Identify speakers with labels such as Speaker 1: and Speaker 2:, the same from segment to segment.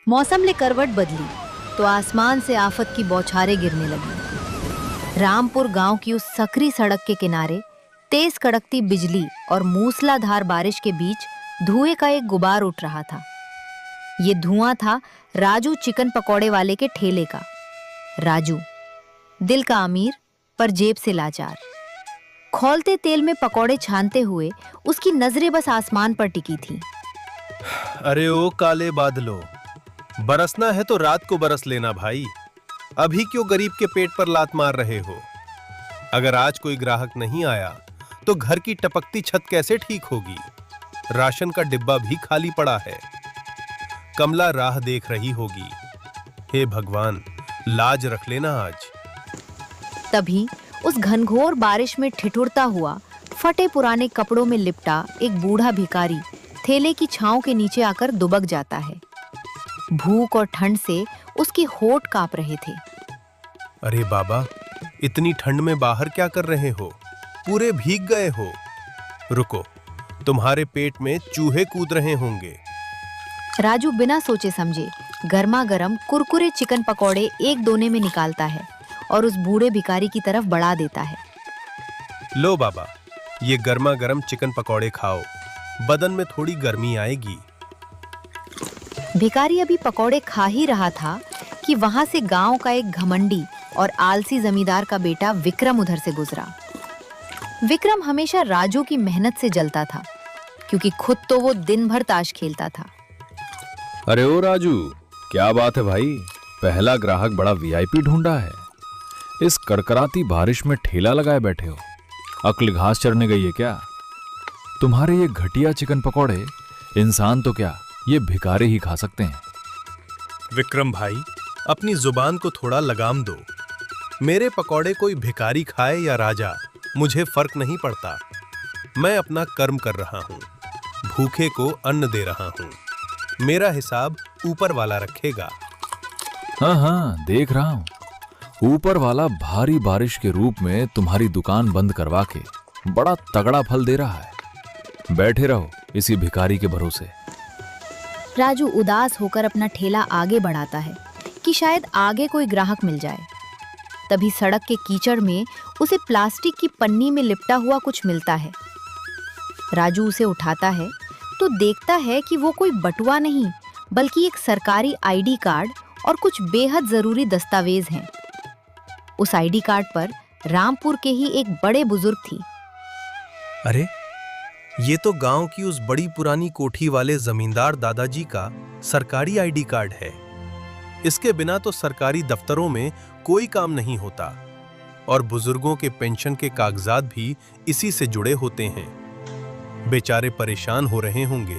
Speaker 1: मौसम ने करवट बदली तो आसमान से आफत की बौछारें गिरने लगी। रामपुर गांव की उस सकरी सड़क के किनारे तेज कड़कती बिजली और मूसलाधार बारिश के बीच धुएं का एक गुबार उठ रहा था। ये धुआं था राजू चिकन पकौड़े वाले के ठेले का। राजू, दिल का अमीर पर जेब से लाचार। खौलते तेल में पकौड़े छानते हुए उसकी नजरें बस आसमान पर टिकी थी।
Speaker 2: अरे ओ काले बादलों, बरसना है तो रात को बरस लेना भाई। अभी क्यों गरीब के पेट पर लात मार रहे हो? अगर आज कोई ग्राहक नहीं आया तो घर की टपकती छत कैसे ठीक होगी? राशन का डिब्बा भी खाली पड़ा है। कमला राह देख रही होगी। हे भगवान, लाज रख लेना आज।
Speaker 1: तभी उस घनघोर बारिश में ठिठुरता हुआ, फटे पुराने कपड़ों में लिपटा एक बूढ़ा भिखारी थैले की छांव के नीचे आकर दुबक जाता है। भूख और ठंड से उसके होंठ कांप रहे थे।
Speaker 2: अरे बाबा, इतनी ठंड में बाहर क्या कर रहे हो? पूरे भीग गए हो। रुको, तुम्हारे पेट में चूहे कूद रहे होंगे।
Speaker 1: राजू बिना सोचे समझे गर्मा गर्म कुरकुरे चिकन पकौड़े एक दोने में निकालता है और उस बूढ़े भिखारी की तरफ बढ़ा देता है।
Speaker 2: लो बाबा, ये गर्मा गर्म चिकन पकौड़े खाओ, बदन में थोड़ी गर्मी आएगी।
Speaker 1: भिखारी अभी पकौड़े खा ही रहा था कि वहां से गांव का एक घमंडी और आलसी जमींदार का बेटा विक्रम उधर से गुजरा। विक्रम हमेशा राजू की मेहनत से जलता था, क्योंकि खुद तो वो दिन भर ताश खेलता था।
Speaker 3: अरे ओ राजू, क्या बात है भाई? पहला ग्राहक बड़ा वीआईपी ढूंढा है। इस कड़कड़ाती बारिश में ठेला लगाए बैठे हो। अक्ल घास चरने गई है क्या? तुम्हारे ये घटिया चिकन पकौड़े इंसान तो क्या, ये भिखारी ही खा सकते हैं।
Speaker 2: विक्रम भाई, अपनी जुबान को थोड़ा लगाम दो। मेरे पकौड़े कोई भिखारी खाए या राजा, मुझे फर्क नहीं पड़ता। मैं अपना कर्म कर रहा हूँ, भूखे को अन्न दे रहा हूँ। मेरा हिसाब ऊपर वाला रखेगा।
Speaker 3: हाँ, देख रहा हूं। ऊपर वाला भारी बारिश के रूप में तुम्हारी दुकान बंद करवा के बड़ा तगड़ा फल दे रहा है। बैठे रहो इसी भिखारी के भरोसे।
Speaker 1: राजू उदास होकर अपना ठेला आगे बढ़ाता है कि शायद आगे कोई ग्राहक मिल जाए। तभी सड़क के कीचड़ में उसे प्लास्टिक की पन्नी में लिपटा हुआ कुछ मिलता है। राजू उसे उठाता है तो देखता है कि वो कोई बटुआ नहीं, बल्कि एक सरकारी आईडी कार्ड और कुछ बेहद जरूरी दस्तावेज हैं। उस आईडी कार्ड पर रामपुर के ही एक बड़े बुजुर्ग थी।
Speaker 2: अरे, ये तो गांव की उस बड़ी पुरानी कोठी वाले जमींदार दादाजी का सरकारी आईडी कार्ड है। इसके बिना तो सरकारी दफ्तरों में कोई काम नहीं होता और बुजुर्गों के पेंशन के कागजात भी इसी से जुड़े होते हैं। बेचारे परेशान हो रहे होंगे।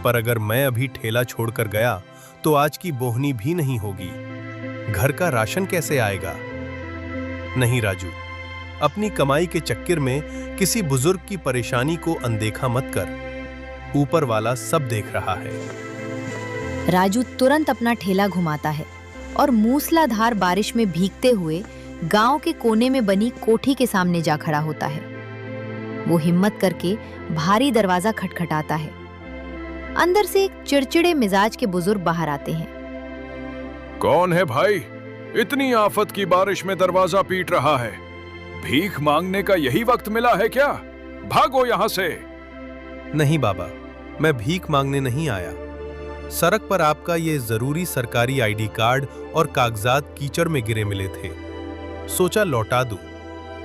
Speaker 2: पर अगर मैं अभी ठेला छोड़कर गया तो आज की बोहनी भी नहीं होगी। घर का राशन कैसे आएगा? नहीं राजू, अपनी कमाई के चक्कर में किसी बुजुर्ग की परेशानी को अनदेखा मत कर। ऊपर वाला सब देख रहा है।
Speaker 1: राजू तुरंत अपना ठेला घुमाता है और मूसलाधार बारिश में भीगते हुए गांव के कोने में बनी कोठी के सामने जा खड़ा होता है। वो हिम्मत करके भारी दरवाजा खटखटाता है। अंदर से एक चिड़चिड़े मिजाज के बुजुर्ग बाहर आते हैं।
Speaker 4: कौन है भाई? इतनी आफत की बारिश में दरवाजा पीट रहा है। भीख मांगने का यही वक्त मिला है क्या? भागो यहां से।
Speaker 2: नहीं बाबा, मैं भीख मांगने नहीं आया। सड़क पर आपका ये जरूरी सरकारी आईडी कार्ड और कागजात कीचड़ में गिरे मिले थे। सोचा लौटा दूं,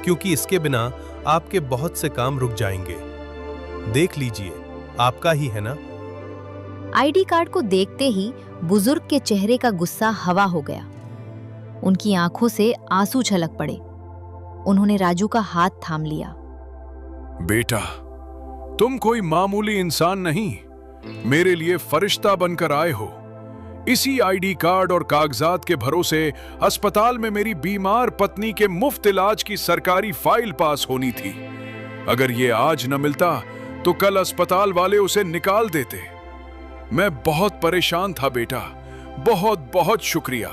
Speaker 2: क्योंकि इसके बिना आपके बहुत से काम रुक जाएंगे। देख लीजिए, आपका ही है ना?
Speaker 1: आईडी कार्ड को देखते ही बुजुर्ग के चेहरे का गुस्सा हवा हो गया। उनकी आंखों से आंसू छलक पड़े। उन्होंने राजू का हाथ थाम लिया।
Speaker 4: बेटा, तुम कोई मामूली इंसान नहीं, मेरे लिए फरिश्ता बनकर आए हो। इसी आईडी कार्ड और कागजात के भरोसे अस्पताल में मेरी बीमार पत्नी के मुफ्त इलाज की सरकारी फाइल पास होनी थी। अगर ये आज न मिलता तो कल अस्पताल वाले उसे निकाल देते। मैं बहुत परेशान था बेटा, बहुत बहुत शुक्रिया।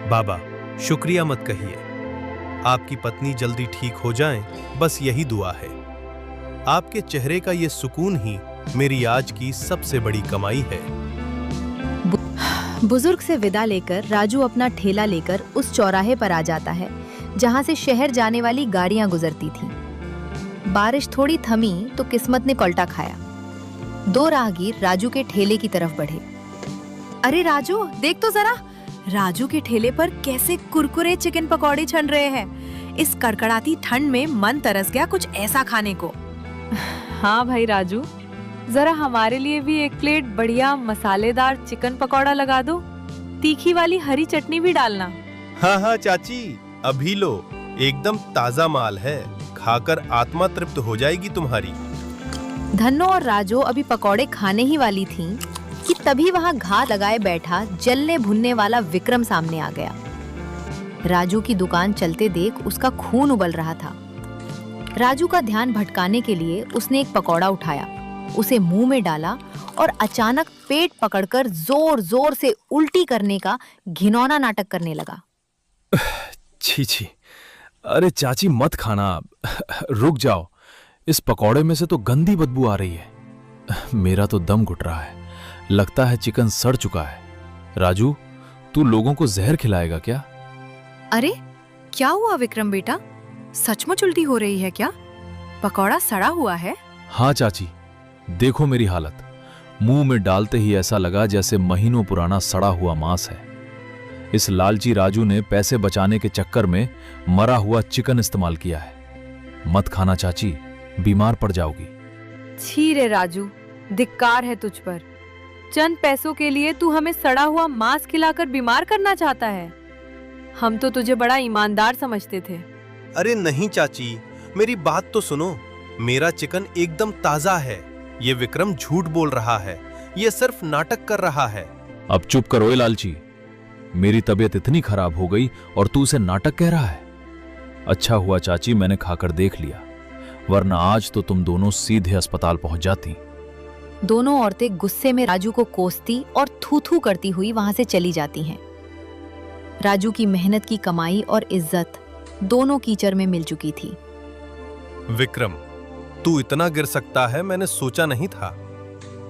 Speaker 2: बाबा, शुक्रिया मत कहिए। आपकी पत्नी जल्दी ठीक हो जाए, बस यही दुआ है। आपके चेहरे का ये सुकून ही मेरी आज की सबसे बड़ी कमाई है।
Speaker 1: बुजुर्ग से विदा लेकर राजू अपना ठेला लेकर उस चौराहे पर आ जाता है जहां से शहर जाने वाली गाड़ियां गुजरती थीं। बारिश थोड़ी थमी तो किस्मत ने पलटा खाया। दो राहगीर राजू के ठेले की तरफ बढ़े। अरे राजू, देख तो जरा, राजू के ठेले पर कैसे कुरकुरे चिकन पकौड़े छन रहे हैं। इस कड़कड़ाती ठंड में मन तरस गया कुछ ऐसा खाने को।
Speaker 5: हाँ भाई राजू, जरा हमारे लिए भी एक प्लेट बढ़िया मसालेदार चिकन पकौड़ा लगा दो। तीखी वाली हरी चटनी भी डालना।
Speaker 2: हाँ हाँ चाची, अभी लो, एकदम ताजा माल है, खाकर आत्मा तृप्त हो जाएगी तुम्हारी।
Speaker 1: धन्नो और राजू अभी पकौड़े खाने ही वाली थीं कि तभी वहां घात लगाए बैठा जलने भुनने वाला विक्रम सामने आ गया। राजू की दुकान चलते देख उसका खून उबल रहा था। राजू का ध्यान भटकाने के लिए उसने एक पकौड़ा उठाया, उसे मुंह में डाला और अचानक पेट पकड़कर जोर जोर से उल्टी करने का घिनौना नाटक करने लगा।
Speaker 3: छी छी, अरे चाची मत खाना, रुक जाओ, इस पकौड़े में से तो गंदी बदबू आ रही है। मेरा तो दम घुट रहा है, लगता है चिकन सड़ चुका है। राजू, तू लोगों को जहर खिलाएगा क्या?
Speaker 5: अरे क्या हुआ विक्रम बेटा, सचमुच उल्टी हो रही है क्या? पकौड़ा सड़ा हुआ है?
Speaker 3: हाँ चाची, देखो मेरी हालत, मुंह में डालते ही ऐसा लगा जैसे महीनों पुराना सड़ा हुआ मांस है। इस लालची राजू ने पैसे बचाने के चक्कर में मरा हुआ चिकन इस्तेमाल किया है। मत खाना चाची, बीमार पड़ जाओगी।
Speaker 5: छी रे राजू, धिक्कार है तुझ पर। चंद पैसों के लिए तू हमें सड़ा हुआ मांस खिलाकर बीमार करना चाहता है। हम तो तुझे बड़ा ईमानदार समझते थे।
Speaker 2: अरे नहीं चाची, मेरी बात तो सुनो, मेरा चिकन एकदम ताजा है। ये विक्रम झूठ बोल रहा है, ये सिर्फ नाटक कर रहा है।
Speaker 3: अब चुप करो ए लालची, मेरी तबीयत इतनी खराब हो गई और तू उसे नाटक कह रहा है। अच्छा हुआ चाची मैंने खाकर देख लिया, वरना आज तो तुम दोनों सीधे अस्पताल पहुंच जाती।
Speaker 1: दोनों औरतें गुस्से में राजू को कोसती और थू-थू करती हुई वहां से चली जाती हैं। राजू की मेहनत की कमाई और इज्जत दोनों कीचड़ में मिल चुकी थी।
Speaker 2: विक्रम, तू इतना गिर सकता है मैंने सोचा नहीं था।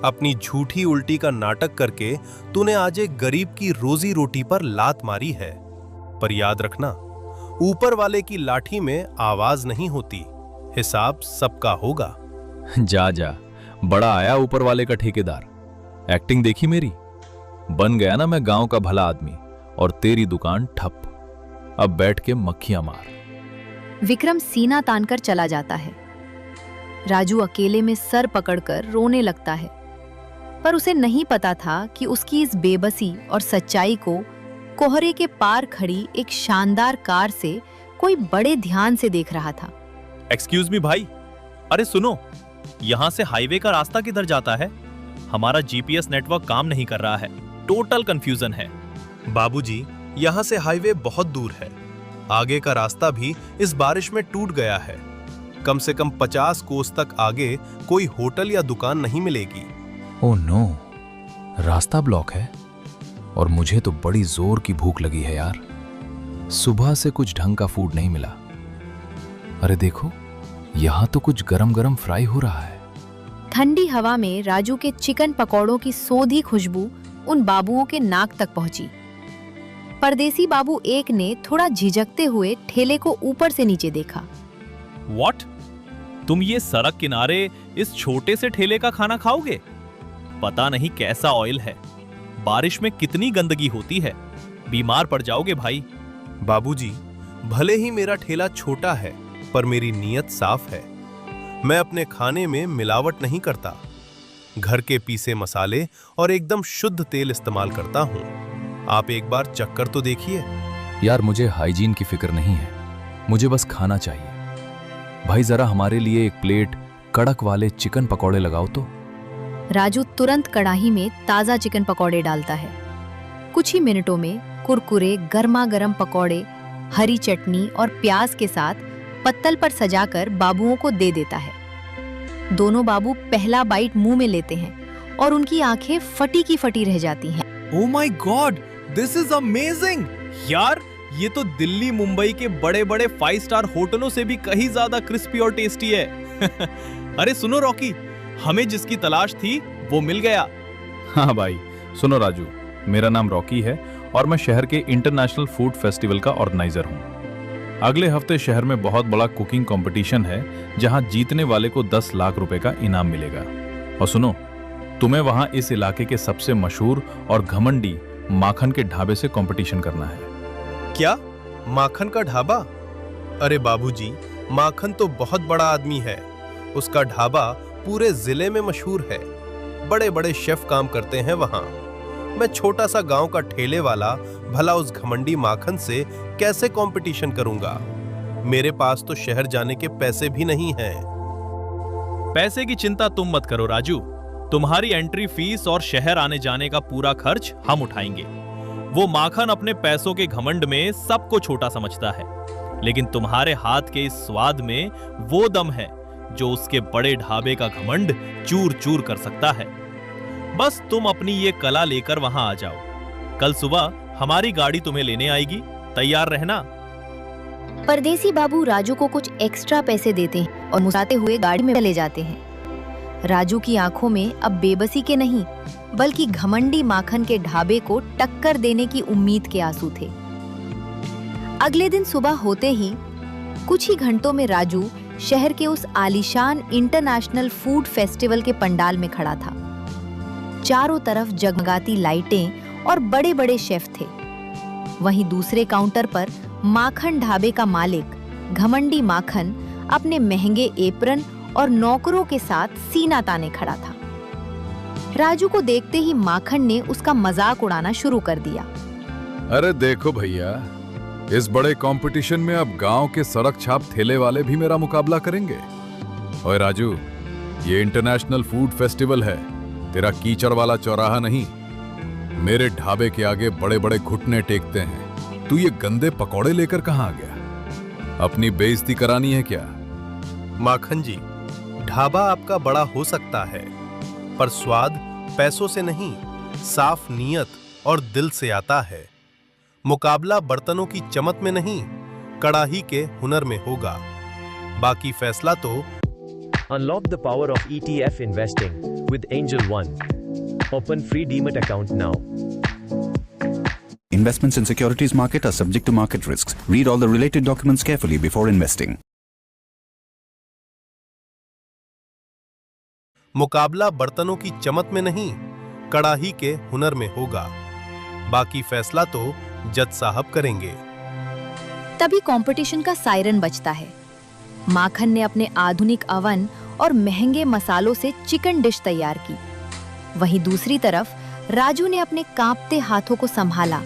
Speaker 2: अपनी झूठी उल्टी का नाटक करके तूने आज एक गरीब की रोजी रोटी पर लात मारी है। पर याद रखना, ऊपर वाले की लाठी में आवाज नहीं होती, हिसाब सबका होगा।
Speaker 3: जा जा, बड़ा आया ऊपर वाले का ठेकेदार। एक्टिंग देखी मेरी? बन गया ना मैं गांव का भला आदमी, और तेरी दुकान ठप। अब बैठ के मक्खियां मार।
Speaker 1: विक्रम सीना तानकर चला जाता है। राजू अकेले में सर पकड़कर रोने लगता है, पर उसे नहीं पता था कि उसकी इस बेबसी और सच्चाई को कोहरे के पार खड़ी एक शानदार कार से कोई बड़े ध्यान से देख रहा था।
Speaker 6: एक्सक्यूज मी भाई, अरे सुनो, यहाँ से हाईवे का रास्ता किधर जाता है? हमारा जीपीएस नेटवर्क काम नहीं कर रहा है, टोटल कंफ्यूजन है।
Speaker 2: बाबूजी, यहाँ से हाईवे बहुत दूर है। आगे का रास्ता भी इस बारिश में टूट गया है। कम से कम 50 कोस तक आगे कोई होटल या दुकान नहीं मिलेगी।
Speaker 3: ओह नो, रास्ता ब्लॉक है। और मुझे तो बड़ी जोर की भूख लगी है यार, सुबह से कुछ ढंग का फूड नहीं मिला। अरे देखो, यहां तो कुछ गरम गरम फ्राई हो रहा है।
Speaker 1: ठंडी हवा में राजू के चिकन पकौड़ों की सोंधी खुशबू उन बाबुओं के नाक तक पहुंची। परदेसी बाबू एक ने थोड़ा झिझकते हुए ठेले को ऊपर से नीचे देखा।
Speaker 6: व्हाट? तुम ये सड़क किनारे इस छोटे से ठेले का खाना खाओगे? पता नहीं कैसा ऑयल है, बारिश में कितनी गंदगी होती है, बीमार पड़ जाओगे भाई।
Speaker 2: बाबूजी, भले ही मेरा ठेला छोटा है, पर मेरी नीयत साफ है। मैं अपने खाने में मिलावट नहीं करता। घर के पीसे मसाले और एकदम शुद्ध तेल इस्तेमाल करता हूँ। आप एक बार चक्कर तो देखिए।
Speaker 3: यार मुझे हाइजीन की फिक्र नहीं है, मुझे बस खाना चाहिए। भाई जरा हमारे लिए एक प्लेट कड़क वाले चिकन पकौड़े लगाओ तो।
Speaker 1: राजू तुरंत कढ़ाई में ताजा चिकन पकौड़े डालता है। कुछ ही मिनटों में कुरकुरे गर्मा गर्म पकौड़े हरी चटनी और प्याज के साथ पत्तल पर सजाकर बाबुओं को दे देता है। दोनों बाबू पहला बाइट मुंह में लेते हैं और उनकी आंखें फटी की फटी रह जाती हैं।
Speaker 6: Oh my God, this is amazing! यार, ये तो दिल्ली मुंबई के बड़े बड़े 5 स्टार होटलों से भी कहीं ज्यादा क्रिस्पी और टेस्टी है। अरे सुनो रॉकी, हमें जिसकी तलाश थी वो मिल गया।
Speaker 3: हाँ भाई, सुनो राजू, मेरा नाम रॉकी है और मैं शहर के इंटरनेशनल फूड फेस्टिवल का ऑर्गेनाइजर हूँ। अगले हफ्ते शहर में बहुत बड़ा कुकिंग कंपटीशन है जहां जीतने वाले को 10 लाख रुपए का इनाम मिलेगा। और सुनो, तुम्हें वहां इस इलाके के सबसे मशहूर और घमंडी माखन के ढाबे से कंपटीशन करना है।
Speaker 2: क्या माखन का ढाबा? अरे बाबूजी, माखन तो बहुत बड़ा आदमी है। उसका ढाबा पूरे जिले में मशहूर है। बड़े बड़े शेफ काम करते हैं वहां। मैं छोटा सा गांव का ठेले वाला भला उस घमंडी माखन से कैसे कंपटीशन करूंगा? मेरे पास तो शहर जाने के पैसे भी नहीं हैं।
Speaker 6: पैसे की चिंता तुम मत करो राजू, तुम्हारी एंट्री फीस और शहर आने जाने का पूरा खर्च हम उठाएंगे। वो माखन अपने पैसों के घमंड में सबको छोटा समझता है, लेकिन तुम्हारे हाथ के इस स्वाद में वो दम है जो उसके बड़े ढाबे का घमंड चूर चूर कर सकता है। बस तुम अपनी ये कला लेकर वहां आ जाओ। कल सुबह हमारी गाड़ी तुम्हें लेने आएगी, तैयार रहना।
Speaker 1: परदेसी बाबू राजू को कुछ एक्स्ट्रा पैसे देते हैं और मुस्कुराते हुए गाड़ी में चले जाते हैं। राजू की आंखों में अब बेबसी के नहीं बल्कि घमंडी माखन के ढाबे को टक्कर देने की उम्मीद के आंसू थे। अगले दिन सुबह होते ही कुछ ही घंटों में राजू शहर के उस आलीशान इंटरनेशनल फूड फेस्टिवल के पंडाल में खड़ा था। चारों तरफ जगमगाती लाइटें और बड़े बड़े शेफ थे। वहीं दूसरे काउंटर पर माखन ढाबे का मालिक घमंडी माखन अपने महंगे एप्रन और नौकरों के साथ सीना ताने खड़ा था। राजू को देखते ही माखन ने उसका मजाक उड़ाना शुरू कर दिया।
Speaker 4: अरे देखो भैया, इस बड़े कंपटीशन में अब गांव के सड़क छाप ठेले वाले भी मेरा मुकाबला करेंगे। ओए राजू, ये इंटरनेशनल फूड फेस्टिवल है, तेरा कीचड़ वाला चौराहा नहीं। मेरे ढाबे के आगे बड़े बड़े घुटने टेकते हैं, तू ये गंदे पकौड़े लेकर कहां आ गया? अपनी बेइज्जती करानी है क्या?
Speaker 2: माखन जी, ढाबा आपका बड़ा हो सकता है, पर स्वाद पैसों से नहीं, साफ नीयत और दिल से आता है। मुकाबला बर्तनों की चमक में नहीं, कड़ाही के हुनर में होगा। बाकी फैसला तो
Speaker 7: Unlock the power of ETF investing with Angel One. Open free Demat account now.
Speaker 8: Investments in securities market are subject to market risks. Read all the related documents carefully before investing.
Speaker 2: मुकाबला बर्तनों की चमक में नहीं, कड़ाही के हुनर में होगा। बाकी फैसला तो जज साहब करेंगे।
Speaker 1: तभी कंपटीशन का सायरन बजता है। माखन ने अपने आधुनिक अवन और महंगे मसालों से चिकन डिश तैयार की। वहीं दूसरी तरफ राजू ने अपने कांपते हाथों को संभाला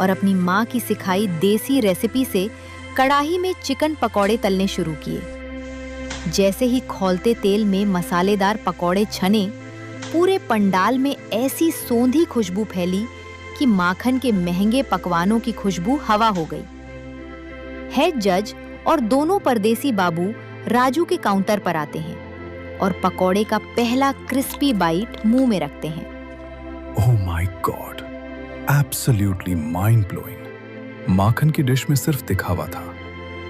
Speaker 1: और अपनी मां की सिखाई देसी रेसिपी से कड़ाही में चिकन पकौड़े तलने शुरू किए। जैसे ही खौलते तेल में मसालेदार पकौड़े छने, पूरे पंडाल में ऐसी सोंधी खुशबू फैली कि माखन के महंगे पकवानों की खुशबू हवा हो गई। हेड जज और दोनों परदेसी बाबू राजू के काउंटर पर आते हैं और पकौड़े का पहला क्रिस्पी बाइट मुंह में रखते हैं।
Speaker 4: Oh my god, absolutely mind blowing. माखन की डिश में सिर्फ दिखावा था,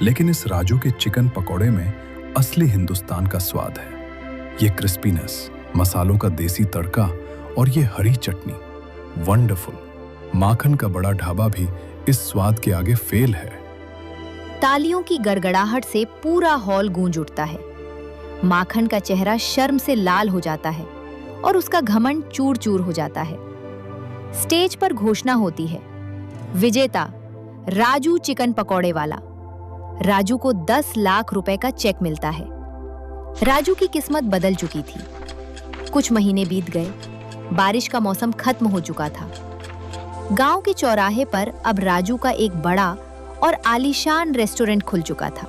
Speaker 4: लेकिन इस राजू के चिकन पकौड़े में असली हिंदुस्तान का स्वाद है। ये क्रिस्पीनेस, मसालों का देसी तड़का और ये हरी चटनी, वंडरफुल। माखन का बड़ा ढाबा भी इस स्वाद के आगे फेल है।
Speaker 1: तालियों की गड़गड़ाहट से पूरा हॉल गूंज उठता है। माखन का चेहरा शर्म से लाल हो जाता है और उसका घमंड चूर चूर हो जाता है। स्टेज पर घोषणा होती है, विजेता राजू चिकन पकौड़े वाला। राजू को 10 लाख रुपए का चेक मिलता है। राजू की किस्मत बदल चुकी थी। कुछ महीने बीत गए, बारिश का मौसम खत्म हो चुका था। गांव के चौराहे पर अब राजू का एक बड़ा और आलीशान रेस्टोरेंट खुल चुका था।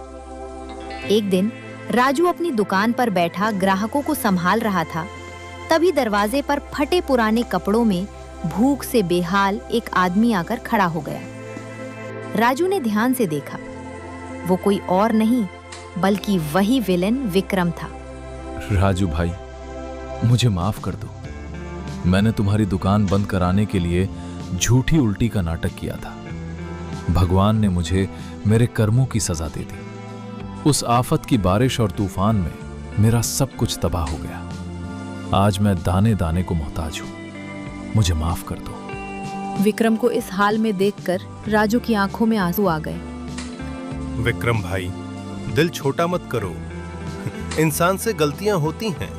Speaker 1: एक दिन राजू अपनी दुकान पर बैठा ग्राहकों को संभाल रहा था, तभी दरवाजे पर फटे पुराने कपड़ों में भूख से बेहाल एक आदमी आकर खड़ा हो गया। राजू ने ध्यान से देखा, वो कोई और नहीं बल्कि वही विलेन विक्रम था।
Speaker 3: राजू भाई, मुझे माफ कर दो। मैंने तुम्हारी दुकान बंद कराने के लिए झूठी उल्टी का नाटक किया था। भगवान ने मुझे मेरे कर्मों की सजा दे दी। उस आफत की बारिश और तूफान में मेरा सब कुछ तबाह हो गया। आज मैं दाने दाने को मोहताज हूं। मुझे माफ कर दो।
Speaker 1: विक्रम को इस हाल में देखकर राजू की आंखों में आंसू आ गए।
Speaker 2: विक्रम भाई, दिल छोटा मत करो। इंसान से गलतियां होती हैं,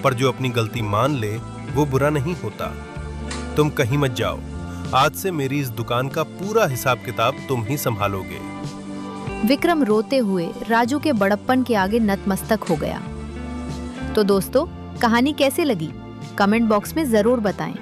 Speaker 2: पर जो अपनी गलती मान ले वो बुरा नहीं होता। तुम कहीं मत जाओ, आज से मेरी इस दुकान का पूरा हिसाब किताब तुम ही संभालोगे।
Speaker 1: विक्रम रोते हुए राजू के बड़प्पन के आगे नतमस्तक हो गया। तो दोस्तों, कहानी कैसे लगी कमेंट बॉक्स में जरूर बताएं।